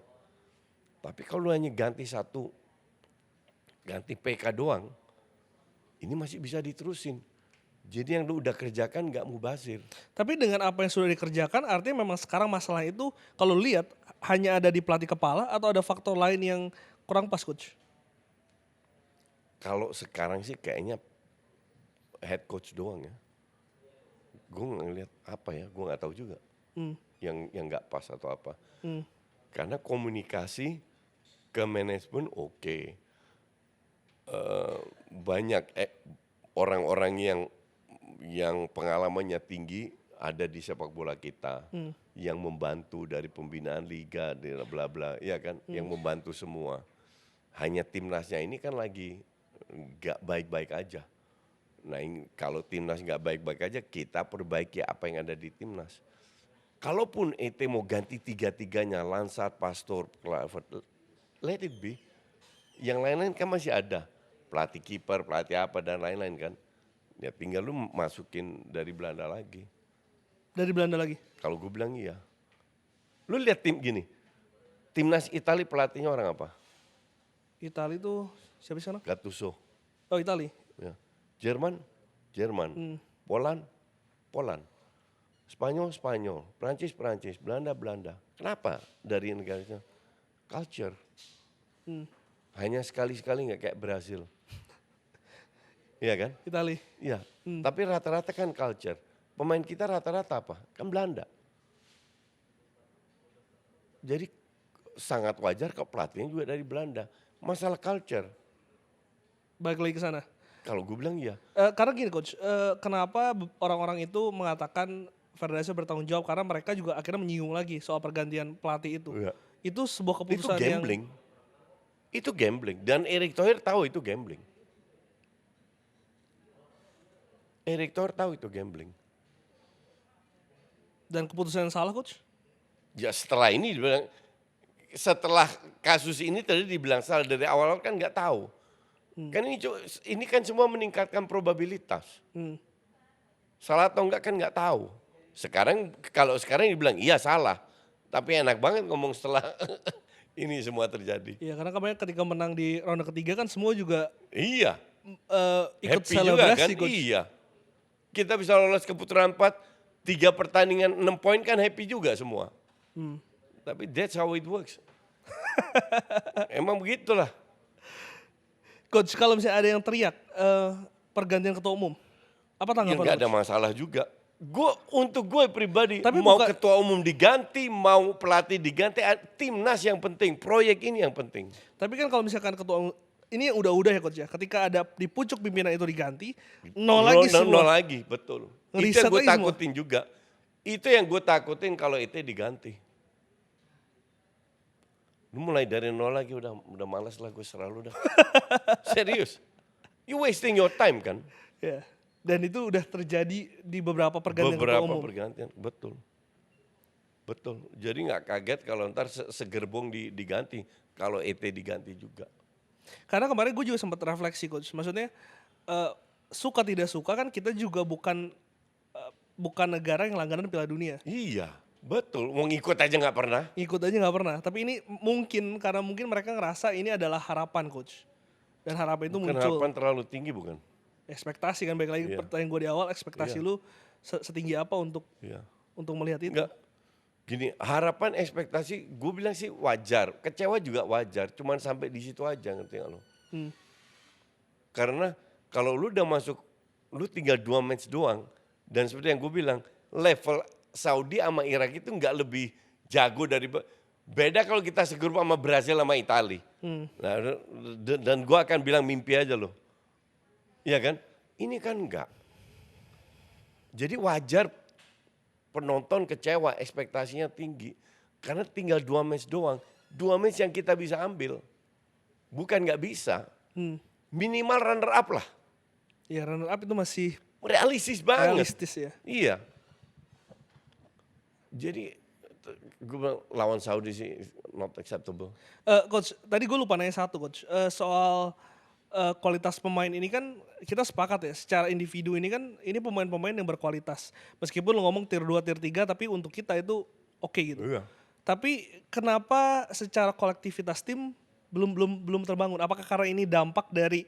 [SPEAKER 1] Tapi kalau lu hanya ganti satu, ganti PK doang, ini masih bisa diterusin. Jadi yang lu udah kerjakan nggak mubazir.
[SPEAKER 2] Tapi dengan apa yang sudah dikerjakan, artinya memang sekarang masalah itu kalau lihat hanya ada di pelatih kepala atau ada faktor lain yang kurang pas coach?
[SPEAKER 1] Kalau sekarang sih kayaknya head coach doang ya. Gue ngeliat apa ya, gue nggak tahu juga. Yang nggak pas atau apa. Karena komunikasi ke manajemen oke. Banyak orang-orang yang pengalamannya tinggi ada di sepak bola kita yang membantu dari pembinaan liga, bla bla, ya kan, yang membantu semua. Hanya timnasnya ini kan lagi nggak baik-baik aja. Nah kalau timnas nggak baik-baik aja, kita perbaiki apa yang ada di timnas. Kalaupun ET mau ganti tiga-tiganya, Lansat, Pastor, Kluivert, let it be. Yang lain-lain kan masih ada. Pelatih kiper, pelatih apa dan lain-lain kan. Ya tinggal lu masukin dari Belanda lagi.
[SPEAKER 2] Dari Belanda lagi?
[SPEAKER 1] Kalau gue bilang iya. Lu lihat tim gini, timnas Italia pelatihnya orang apa?
[SPEAKER 2] Itali itu siapa sih sana?
[SPEAKER 1] Gattuso.
[SPEAKER 2] Oh Itali.
[SPEAKER 1] Ya. Jerman, Poland. Spanyol, Prancis, Belanda. Kenapa dari negara itu? Culture. Hanya sekali-sekali nggak kayak Brasil. Iya kan?
[SPEAKER 2] Itali.
[SPEAKER 1] Iya. Tapi rata-rata kan culture. Pemain kita rata-rata apa? Kan Belanda. Jadi sangat wajar kalau pelatihnya juga dari Belanda. Masalah culture.
[SPEAKER 2] Balik lagi ke sana.
[SPEAKER 1] Kalau gue bilang iya.
[SPEAKER 2] Karena gini coach, kenapa orang-orang itu mengatakan federasi bertanggung jawab karena mereka juga akhirnya menyinggung lagi soal pergantian pelatih itu.
[SPEAKER 1] Iya.
[SPEAKER 2] Itu sebuah
[SPEAKER 1] Itu
[SPEAKER 2] keputusan yang
[SPEAKER 1] gambling. Itu gambling. Dan Erick Thohir tahu itu gambling. Erick Thohir tahu itu gambling.
[SPEAKER 2] dan keputusan yang salah coach.
[SPEAKER 1] Ya setelah ini dibilang, setelah kasus ini tadi dibilang salah dari awal kan nggak tahu. Kan ini kan semua meningkatkan probabilitas. Salah atau enggak kan nggak tahu. Sekarang kalau sekarang dibilang iya salah, tapi enak banget ngomong setelah ini semua terjadi.
[SPEAKER 2] Iya, karena kemarin ketika menang di ronde ketiga kan semua juga
[SPEAKER 1] Iya,
[SPEAKER 2] ikut
[SPEAKER 1] happy juga kan?
[SPEAKER 2] selebrasi coach.
[SPEAKER 1] Iya. Kita bisa lolos ke putaran 4, 3 pertandingan 6 poin kan happy juga semua. Tapi that's how it works. Emang begitulah.
[SPEAKER 2] Coach, kalau misalnya ada yang teriak pergantian ketua umum, apa
[SPEAKER 1] Ya
[SPEAKER 2] tanggapan
[SPEAKER 1] nggak ada
[SPEAKER 2] coach?
[SPEAKER 1] masalah juga. Untuk gue pribadi,
[SPEAKER 2] Tapi
[SPEAKER 1] mau
[SPEAKER 2] bukan-
[SPEAKER 1] ketua umum diganti, mau pelatih diganti, timnas yang penting, proyek ini yang penting.
[SPEAKER 2] Tapi kan kalau misalkan ketua umum, ini yang udah-udah ya coach ya, ketika ada di pucuk pimpinan itu diganti, nol lagi semua.
[SPEAKER 1] Nol lagi, betul. Itu
[SPEAKER 2] Ngeriset
[SPEAKER 1] yang gue
[SPEAKER 2] lagi semua.
[SPEAKER 1] takutin juga. Itu yang gue takutin kalau itu diganti. Lu mulai dari nol lagi udah malas lah gue selalu dah. Serius. You wasting your time kan?
[SPEAKER 2] Ya. Dan itu udah terjadi di beberapa pergantian ketua
[SPEAKER 1] Beberapa
[SPEAKER 2] umum.
[SPEAKER 1] pergantian, betul. Betul. Jadi nggak kaget kalau ntar segerbong diganti. Kalau ET diganti juga.
[SPEAKER 2] Karena kemarin gue juga sempat refleksi coach, maksudnya suka tidak suka kan kita juga bukan negara yang langganan Piala Dunia.
[SPEAKER 1] Iya, betul. Mau ngikut aja nggak pernah.
[SPEAKER 2] Ikut aja nggak pernah. Tapi ini mungkin karena mungkin mereka ngerasa ini adalah harapan coach. Dan harapan itu
[SPEAKER 1] Bukan
[SPEAKER 2] muncul.
[SPEAKER 1] harapan terlalu tinggi bukan?
[SPEAKER 2] Ekspektasi kan, baik lagi
[SPEAKER 1] Iya.
[SPEAKER 2] pertanyaan gue di awal, ekspektasi
[SPEAKER 1] Iya.
[SPEAKER 2] lu setinggi apa untuk
[SPEAKER 1] Iya.
[SPEAKER 2] melihat itu?
[SPEAKER 1] Enggak. Gini, harapan ekspektasi gue bilang sih wajar. Kecewa juga wajar, cuman sampai di situ aja, ngerti nggak lo? Karena kalau lu udah masuk, lu tinggal 2 match doang. Dan seperti yang gue bilang, level Saudi sama Irak itu nggak lebih jago dari... Beda kalau kita segrup sama Brazil sama Itali. Nah, dan gue akan bilang mimpi aja loh. Iya kan? Ini kan enggak. Jadi wajar penonton kecewa, ekspektasinya tinggi. Karena tinggal 2 match doang. 2 match yang kita bisa ambil. Bukan nggak bisa. Minimal runner up lah.
[SPEAKER 2] Ya runner up itu masih
[SPEAKER 1] Realistis banget.
[SPEAKER 2] realistis ya.
[SPEAKER 1] Iya. Jadi gue bilang lawan Saudi sih not acceptable.
[SPEAKER 2] Coach, tadi gue lupa nanya satu coach, soal kualitas pemain ini kan kita sepakat ya, secara individu ini kan ini pemain-pemain yang berkualitas. Meskipun lo ngomong tier 2, tier 3 tapi untuk kita itu oke gitu.
[SPEAKER 1] Iya.
[SPEAKER 2] Tapi kenapa secara kolektivitas tim belum terbangun? Apakah karena ini dampak dari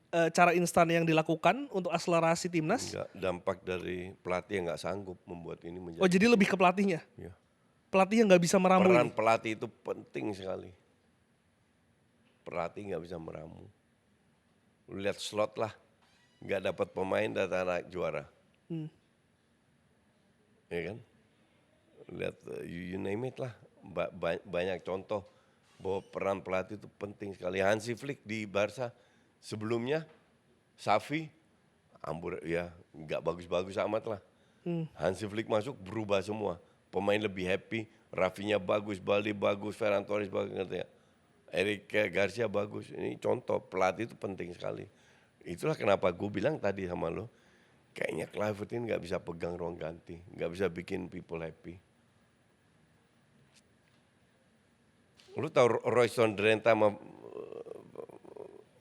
[SPEAKER 2] cara instan yang dilakukan untuk akselerasi timnas?
[SPEAKER 1] Enggak, dampak dari pelatih yang nggak sanggup membuat ini menjadi.
[SPEAKER 2] Oh jadi lebih ke pelatihnya?
[SPEAKER 1] Iya.
[SPEAKER 2] Pelatih yang nggak bisa meramu
[SPEAKER 1] Peran
[SPEAKER 2] ini?
[SPEAKER 1] pelatih itu penting sekali. Pelatih nggak bisa meramu. Lu lihat slot lah, nggak dapat pemain datang anak juara. Ya kan? Lihat you name it lah, banyak contoh bahwa peran pelatih itu penting sekali. Hansi Flick di Barca sebelumnya, Xavi, ambur ya nggak bagus-bagus amat lah. Hansi Flick masuk berubah semua. Pemain lebih happy, Rafinha bagus, Balde bagus, Ferran Torres bagus, ngerti ya? Eric Garcia bagus. Ini contoh pelatih itu penting sekali. Itulah kenapa gue bilang tadi sama lo, kayaknya Kluivert ini nggak bisa pegang ruang ganti, nggak bisa bikin people happy. Lu tahu Royston Drenthe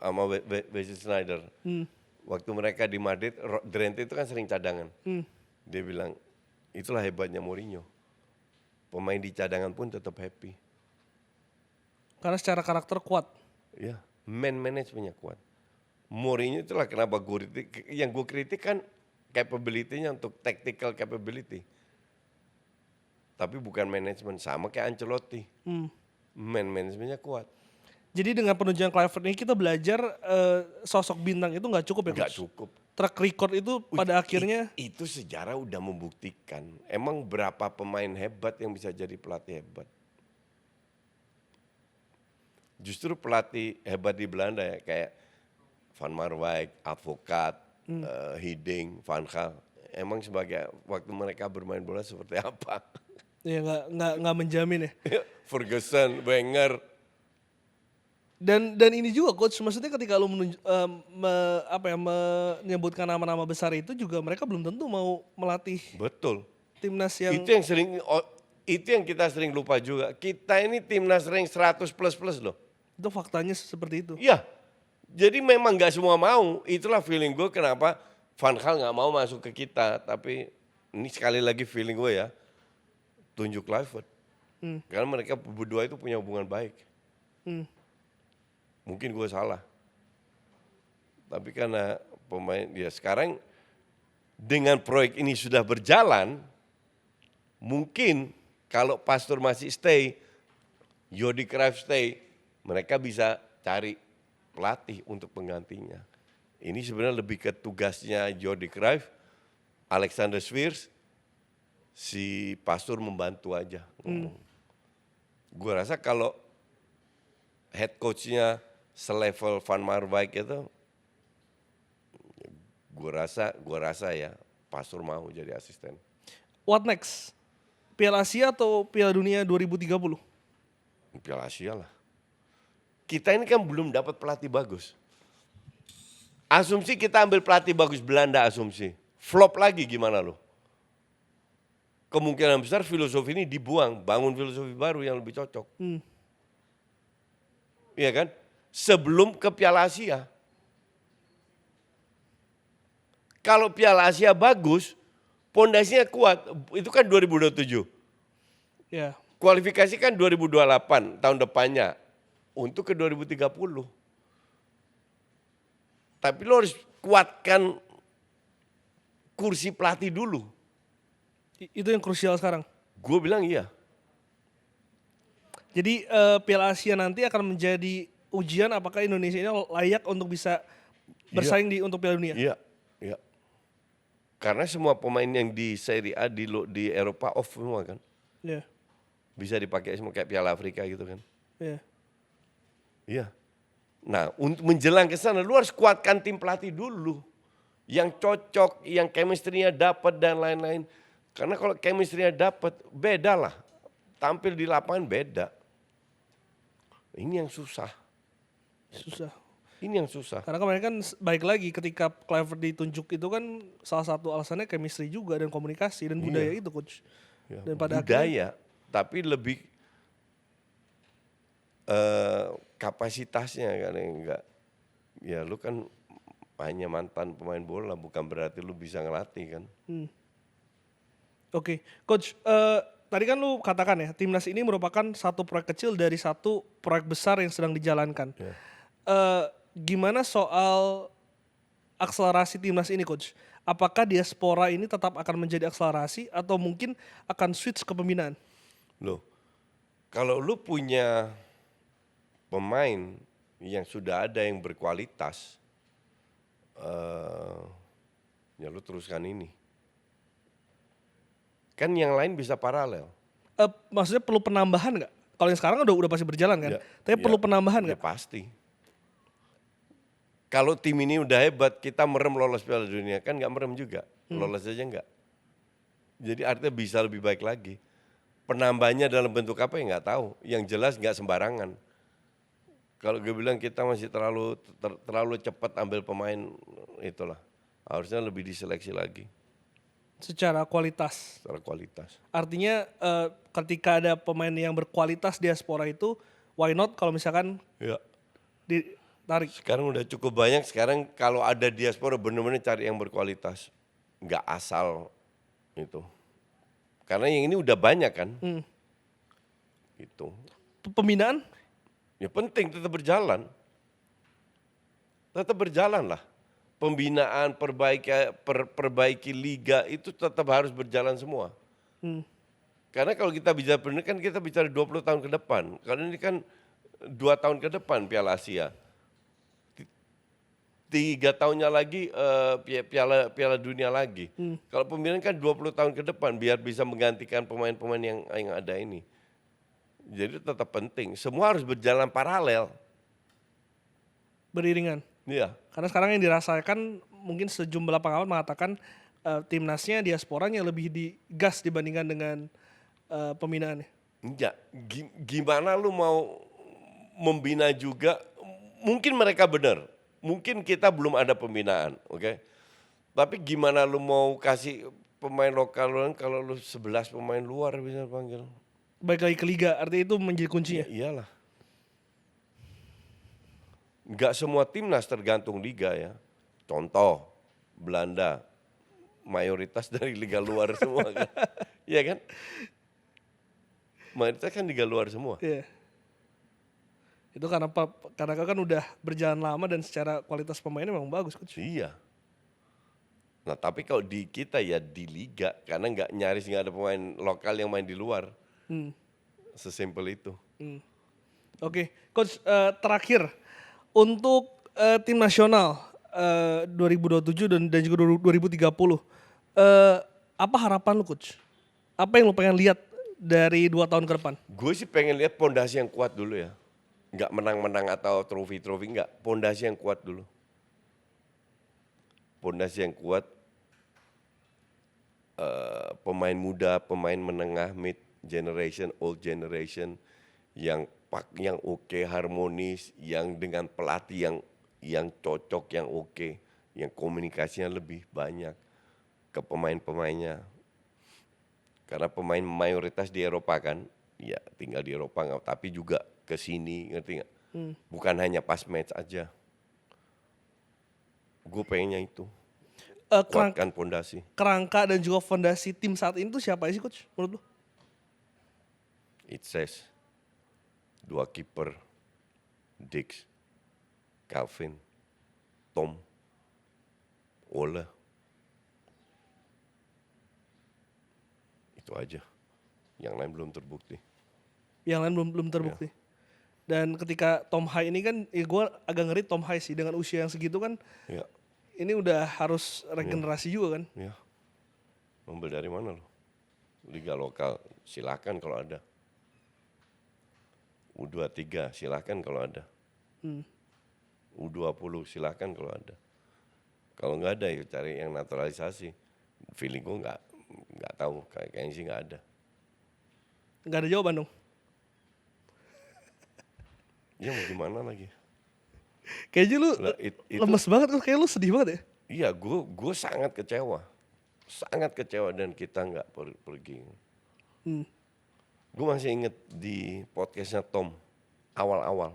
[SPEAKER 1] sama Wesley Sneijder. Waktu mereka di Madrid, Drenthe itu kan sering cadangan. Dia bilang, itulah hebatnya Mourinho. Pemain di cadangan pun tetap happy.
[SPEAKER 2] Karena secara karakter kuat.
[SPEAKER 1] Ya, man managementnya kuat. Mourinho itulah kenapa yang gue kritik kan capability-nya untuk tactical capability. Tapi bukan manajemen, sama kayak Ancelotti. Man managementnya kuat.
[SPEAKER 2] Jadi dengan penunjukan Kluivert ini kita belajar sosok bintang itu nggak cukup ya
[SPEAKER 1] Nggak
[SPEAKER 2] coach?
[SPEAKER 1] cukup.
[SPEAKER 2] Track record itu pada akhirnya
[SPEAKER 1] Itu sejarah udah membuktikan. Emang berapa pemain hebat yang bisa jadi pelatih hebat? Justru pelatih hebat di Belanda ya kayak Van Marwijk, Advocaat, Hiddink, Van Gaal. Emang sebagai waktu mereka bermain bola seperti apa?
[SPEAKER 2] ya nggak menjamin ya.
[SPEAKER 1] Ferguson, Wenger.
[SPEAKER 2] Dan ini juga coach, maksudnya ketika lu menyebutkan nama-nama besar itu juga mereka belum tentu mau melatih
[SPEAKER 1] Betul.
[SPEAKER 2] timnas yang
[SPEAKER 1] Itu yang kita sering lupa juga. Kita ini timnas rank 100 plus loh.
[SPEAKER 2] itu faktanya seperti itu.
[SPEAKER 1] Iya. Jadi memang nggak semua mau. Itulah feeling gue kenapa Van Gaal nggak mau masuk ke kita, tapi ini sekali lagi feeling gue ya, tunjuk Kluivert. Karena mereka berdua itu punya hubungan baik. Mungkin gue salah. Tapi karena pemain dia sekarang dengan proyek ini sudah berjalan, mungkin kalau Pastor masih stay, Jordi Cruyff stay, mereka bisa cari pelatih untuk penggantinya. Ini sebenarnya lebih ke tugasnya Jordi Cruyff, Alexander Swiers, si Pastor membantu aja ngomong. Gue rasa kalau head coach-nya selevel Van Marwijk itu, gue rasa ya Pastor mau jadi asisten.
[SPEAKER 2] What next? Piala Asia atau Piala Dunia 2030?
[SPEAKER 1] Piala Asia lah. Kita ini kan belum dapat pelatih bagus. Asumsi kita ambil pelatih bagus Belanda, asumsi. Flop lagi gimana lo? Kemungkinan besar filosofi ini dibuang, bangun filosofi baru yang lebih cocok. Iya kan? Sebelum ke Piala Asia. Kalau Piala Asia bagus, pondasinya kuat, itu kan 2027.
[SPEAKER 2] Ya.
[SPEAKER 1] Kualifikasi kan 2028 tahun depannya untuk ke 2030. Tapi lo harus kuatkan kursi pelatih dulu.
[SPEAKER 2] Itu yang krusial sekarang.
[SPEAKER 1] Gue bilang iya.
[SPEAKER 2] Jadi Piala Asia nanti akan menjadi ujian apakah Indonesia ini layak untuk bisa bersaing untuk Piala Dunia.
[SPEAKER 1] Iya, iya. Karena semua pemain yang di Serie A di Eropa off semua kan.
[SPEAKER 2] Iya.
[SPEAKER 1] Bisa dipakai semua kayak Piala Afrika gitu kan.
[SPEAKER 2] Iya.
[SPEAKER 1] Iya. Nah, untuk menjelang ke sana lu harus kuatkan tim pelatih dulu. Yang cocok, yang chemistry-nya dapat dan lain-lain. Karena kalau chemistry-nya dapat, beda lah. Tampil di lapangan beda. Ini yang susah.
[SPEAKER 2] Susah.
[SPEAKER 1] Ini yang susah.
[SPEAKER 2] Karena kemarin kan baik lagi ketika Kluivert ditunjuk itu kan salah satu alasannya chemistry juga dan komunikasi dan budaya itu coach.
[SPEAKER 1] Ya,
[SPEAKER 2] Dan pada
[SPEAKER 1] budaya, tapi lebih kapasitasnya kan enggak. Ya lu kan hanya mantan pemain bola, bukan berarti lu bisa ngelatih kan.
[SPEAKER 2] Oke, coach. Tadi kan lu katakan ya timnas ini merupakan satu proyek kecil dari satu proyek besar yang sedang dijalankan. Gimana soal akselerasi timnas ini, coach? Apakah diaspora ini tetap akan menjadi akselerasi atau mungkin akan switch ke pembinaan?
[SPEAKER 1] Loh, kalau lu punya pemain yang sudah ada yang berkualitas, ya lu teruskan ini. Kan yang lain bisa paralel.
[SPEAKER 2] Maksudnya perlu penambahan nggak? Kalau yang sekarang udah pasti berjalan kan? Tapi perlu penambahan nggak?
[SPEAKER 1] Ya pasti. Kalau tim ini udah hebat, kita merem lolos Piala Dunia, kan nggak merem juga, lolos aja nggak. Jadi artinya bisa lebih baik lagi. Penambahnya dalam bentuk apa ya nggak tahu. Yang jelas nggak sembarangan. Kalau gue bilang kita masih terlalu cepat ambil pemain, itulah harusnya lebih diseleksi lagi.
[SPEAKER 2] Secara kualitas.
[SPEAKER 1] Secara kualitas.
[SPEAKER 2] Artinya ketika ada pemain yang berkualitas diaspora itu, why not kalau misalkan
[SPEAKER 1] Ya.
[SPEAKER 2] ditarik?
[SPEAKER 1] Sekarang udah cukup banyak. Sekarang kalau ada diaspora benar-benar cari yang berkualitas, nggak asal itu. Karena yang ini udah banyak kan. Gitu.
[SPEAKER 2] Pembinaan?
[SPEAKER 1] Ya penting tetap berjalan. Tetap berjalan lah. Pembinaan, perbaiki liga itu tetap harus berjalan semua. Karena kalau kita bicara benar kan kita bicara 20 tahun ke depan. Karena ini kan 2 tahun ke depan Piala Asia. 3 tahunnya lagi Piala Dunia lagi. Kalau pembinaan kan 20 tahun ke depan biar bisa menggantikan pemain-pemain yang ada ini. Jadi tetap penting. Semua harus berjalan paralel.
[SPEAKER 2] Beriringan.
[SPEAKER 1] Iya.
[SPEAKER 2] Karena sekarang yang dirasakan mungkin sejumlah pengamat mengatakan timnasnya diasporanya lebih digas dibandingkan dengan pembinaannya.
[SPEAKER 1] Enggak. Gimana lu mau membina juga? Mungkin mereka benar. Mungkin kita belum ada pembinaan, oke? Tapi gimana lu mau kasih pemain lokal kalau lu 11 pemain luar bisa panggil?
[SPEAKER 2] Baik lagi ke liga, artinya itu menjadi kuncinya.
[SPEAKER 1] Iyalah. Enggak semua timnas tergantung liga ya. Contoh, Belanda, mayoritas dari liga luar semua kan. Iya kan? Mayoritas kan liga luar semua.
[SPEAKER 2] Iya. Itu karena karena kan udah berjalan lama dan secara kualitas pemainnya memang bagus coach.
[SPEAKER 1] Iya. Nah tapi kalau di kita ya di liga, karena nyaris nggak ada pemain lokal yang main di luar.
[SPEAKER 2] Hmm.
[SPEAKER 1] Sesimpel itu.
[SPEAKER 2] Oke, coach, terakhir untuk tim nasional 2027 dan juga 2030, apa harapan lu coach? Apa yang lu pengen lihat dari 2 tahun ke depan?
[SPEAKER 1] Gue sih pengen lihat pondasi yang kuat dulu ya. Nggak menang-menang atau trofi-trofi, nggak. Pondasi yang kuat dulu. Pondasi yang kuat, pemain muda, pemain menengah, mid generation, old generation, yang oke, harmonis, yang dengan pelatih yang cocok, yang oke, yang komunikasinya lebih banyak ke pemain-pemainnya. Karena pemain mayoritas di Eropa kan, ya tinggal di Eropa nggak, tapi juga ke sini, ngerti nggak? Bukan hanya pas match aja. Gue pengennya itu, kuatkan pondasi.
[SPEAKER 2] Kerangka dan juga fondasi tim saat ini tuh siapa sih coach menurut lu?
[SPEAKER 1] It says 2 kiper, Dix, Calvin, Tom, Ole. Itu aja. Yang lain belum terbukti.
[SPEAKER 2] Yang lain belum terbukti. Dan ketika Tom Hai ini kan, gue agak ngeri Tom Hai sih dengan usia yang segitu kan,
[SPEAKER 1] Ya,
[SPEAKER 2] ini udah harus regenerasi juga kan.
[SPEAKER 1] ya. Ambil dari mana lo? Liga lokal, silakan kalau ada. U23 silakan kalau ada. U20 silakan kalau ada. Kalau nggak ada ya cari yang naturalisasi. Feeling gue nggak tahu, kayaknya sih nggak ada.
[SPEAKER 2] Nggak ada jawaban dong.
[SPEAKER 1] Ya mau gimana lagi?
[SPEAKER 2] Kayaknya lu
[SPEAKER 1] Lah, itu-
[SPEAKER 2] lemes banget, kayak lu sedih banget ya.
[SPEAKER 1] Iya, gue sangat kecewa dan kita nggak pergi. Gue masih inget di podcastnya Tom awal-awal,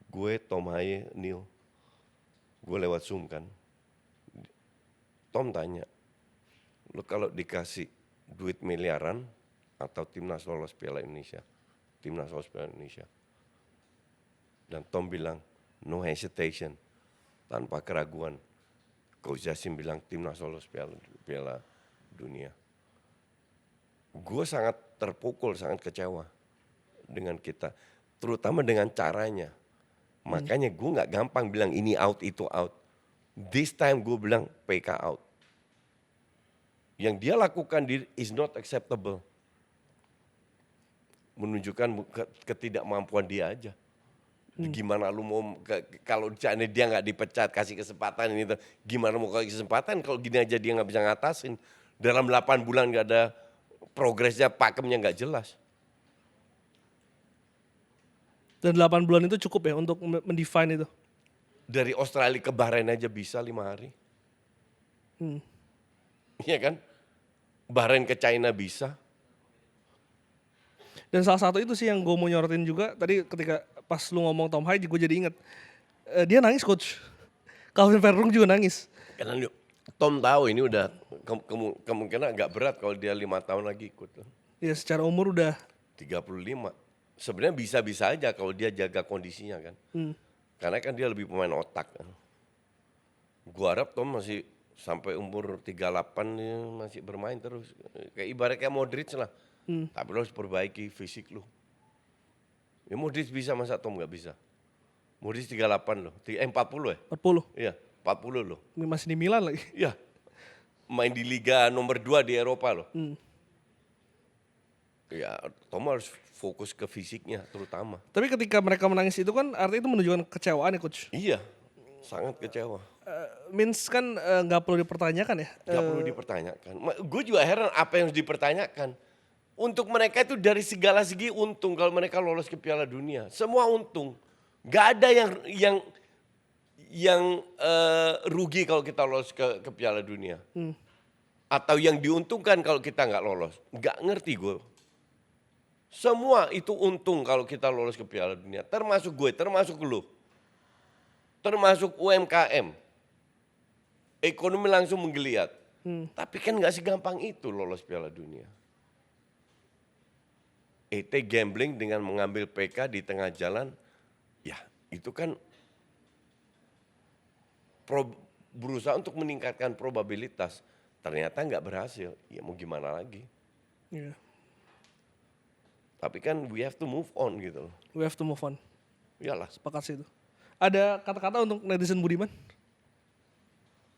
[SPEAKER 1] gue Tom Haye, Neil, gue lewat Zoom kan. Tom tanya, lu kalau dikasih duit miliaran atau timnas lolos Piala Indonesia, timnas lolos Piala Indonesia. Dan Tom bilang, no hesitation, tanpa keraguan. Coach Jasim bilang timnas lolos Piala Dunia. Gue sangat terpukul, sangat kecewa dengan kita, terutama dengan caranya. Makanya gue nggak gampang bilang ini out, itu out. This time gue bilang PK out. Yang dia lakukan is not acceptable. Menunjukkan ketidakmampuan dia aja. Gimana lu mau, kalau dia nggak dipecat, kasih kesempatan ini, gimana mau kasih kesempatan kalau gini aja dia nggak bisa ngatasin. Dalam 8 bulan nggak ada progresnya, pakemnya nggak jelas.
[SPEAKER 2] Dan 8 bulan itu cukup ya untuk mendefine itu.
[SPEAKER 1] Dari Australia ke Bahrain aja bisa 5 hari. Iya kan? Bahrain ke China bisa.
[SPEAKER 2] Dan salah satu itu sih yang gue mau nyorotin juga, tadi ketika pas lu ngomong Tom Hai, gue jadi inget. Dia nangis coach. Calvin Verrung juga nangis.
[SPEAKER 1] Karena Tom tahu ini udah kemungkinan agak berat kalau dia 5 tahun lagi ikut.
[SPEAKER 2] Ya secara umur udah
[SPEAKER 1] 35. Sebenarnya bisa-bisa aja kalau dia jaga kondisinya kan. Karena kan dia lebih pemain otak kan. Gua harap Tom masih sampai umur 38 dia masih bermain terus. Kayak ibarat kayak Modric lah. Tapi lo harus perbaiki fisik lo. Ya Modric bisa, masa Tom nggak bisa? Modric 38 loh, 40 ya?
[SPEAKER 2] 40.
[SPEAKER 1] Iya, 40 loh.
[SPEAKER 2] Masih di Milan lagi.
[SPEAKER 1] Iya, main di Liga nomor 2 di Eropa loh. Ya, Tom harus fokus ke fisiknya terutama.
[SPEAKER 2] Tapi ketika mereka menangis itu kan artinya itu menunjukkan kecewaan ya coach.
[SPEAKER 1] Iya, sangat kecewa.
[SPEAKER 2] Means kan nggak perlu dipertanyakan ya.
[SPEAKER 1] Gak perlu dipertanyakan. Gue juga heran apa yang harus dipertanyakan. Untuk mereka itu dari segala segi untung kalau mereka lolos ke Piala Dunia. Semua untung. Gak ada yang rugi kalau kita lolos ke Piala Dunia. Atau yang diuntungkan kalau kita nggak lolos. Gak ngerti gue. Semua itu untung kalau kita lolos ke Piala Dunia. Termasuk gue, termasuk lu. Termasuk UMKM. ekonomi langsung menggeliat. Tapi kan nggak segampang itu lolos Piala Dunia. Gambling dengan mengambil PK di tengah jalan, ya itu kan berusaha untuk meningkatkan probabilitas. Ternyata nggak berhasil, ya mau gimana lagi.
[SPEAKER 2] Iya.
[SPEAKER 1] Tapi kan we have to move on gitu loh.
[SPEAKER 2] We have to move on.
[SPEAKER 1] Iyalah.
[SPEAKER 2] Sepakat sih itu. Ada kata-kata untuk netizen Budiman?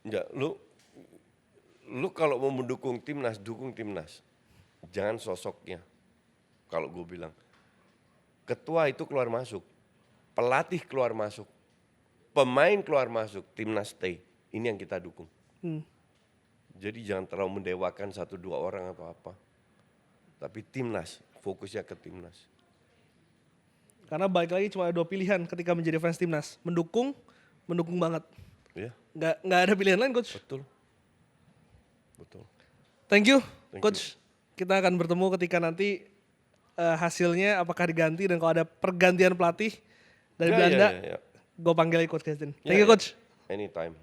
[SPEAKER 1] Enggak, lu kalau mau mendukung timnas, dukung timnas. Jangan sosoknya. Kalau gue bilang, ketua itu keluar masuk, pelatih keluar masuk, pemain keluar masuk, timnas stay. Ini yang kita dukung. Jadi jangan terlalu mendewakan 1-2 orang atau apa. Tapi timnas, fokusnya ke timnas.
[SPEAKER 2] Karena balik lagi cuma ada 2 pilihan ketika menjadi fans timnas. Mendukung banget.
[SPEAKER 1] Ya,
[SPEAKER 2] Nggak ada pilihan lain, Coach.
[SPEAKER 1] betul. Betul.
[SPEAKER 2] Thank you,
[SPEAKER 1] Thank
[SPEAKER 2] Coach. Kita akan bertemu ketika nanti hasilnya apakah diganti dan kalau ada pergantian pelatih dari Belanda,
[SPEAKER 1] Ya.
[SPEAKER 2] gue panggil Coach Justin.
[SPEAKER 1] Ya,
[SPEAKER 2] Thank you,
[SPEAKER 1] ya.
[SPEAKER 2] Coach.
[SPEAKER 1] Anytime.